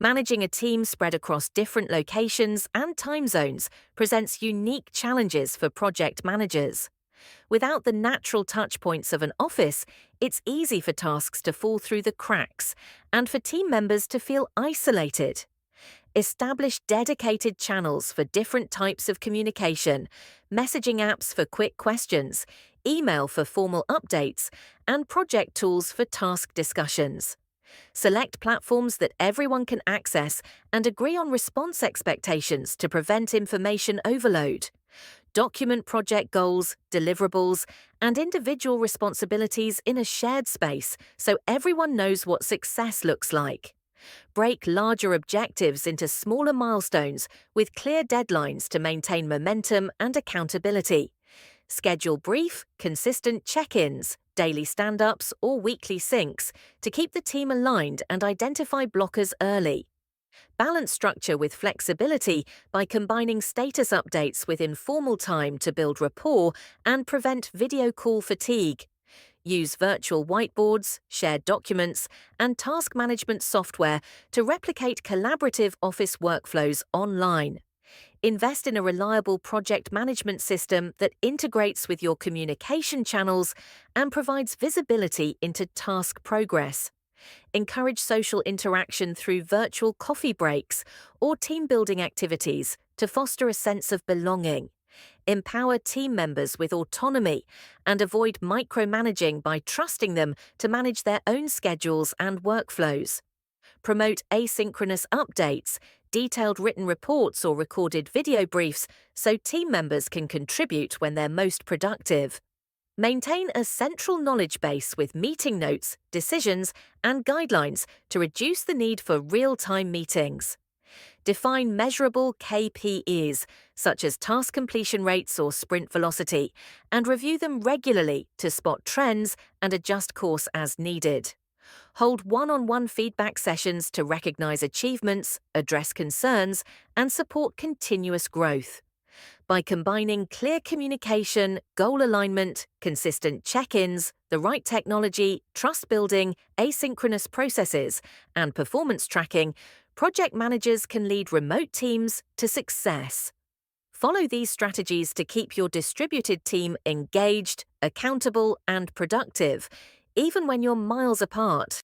Managing a team spread across different locations and time zones presents unique challenges for project managers. Without the natural touchpoints of an office, it's easy for tasks to fall through the cracks and for team members to feel isolated. Establish dedicated channels for different types of communication, messaging apps for quick questions, email for formal updates, and project tools for task discussions. Select platforms that everyone can access and agree on response expectations to prevent information overload. Document project goals, deliverables, and individual responsibilities in a shared space so everyone knows what success looks like. Break larger objectives into smaller milestones with clear deadlines to maintain momentum and accountability. Schedule brief, consistent check-ins, daily stand-ups, or weekly syncs to keep the team aligned and identify blockers early. Balance structure with flexibility by combining status updates with informal time to build rapport and prevent video call fatigue. Use virtual whiteboards, shared documents, and task management software to replicate collaborative office workflows online. Invest in a reliable project management system that integrates with your communication channels and provides visibility into task progress. Encourage social interaction through virtual coffee breaks or team-building activities to foster a sense of belonging. Empower team members with autonomy and avoid micromanaging by trusting them to manage their own schedules and workflows. Promote asynchronous updates, detailed written reports or recorded video briefs so team members can contribute when they're most productive. Maintain a central knowledge base with meeting notes, decisions, and guidelines to reduce the need for real-time meetings. Define measurable KPIs, such as task completion rates or sprint velocity, and review them regularly to spot trends and adjust course as needed. Hold one-on-one feedback sessions to recognize achievements, address concerns, and support continuous growth. By combining clear communication, goal alignment, consistent check-ins, the right technology, trust building, asynchronous processes, and performance tracking, project managers can lead remote teams to success. Follow these strategies to keep your distributed team engaged, accountable, and productive, even when you're miles apart.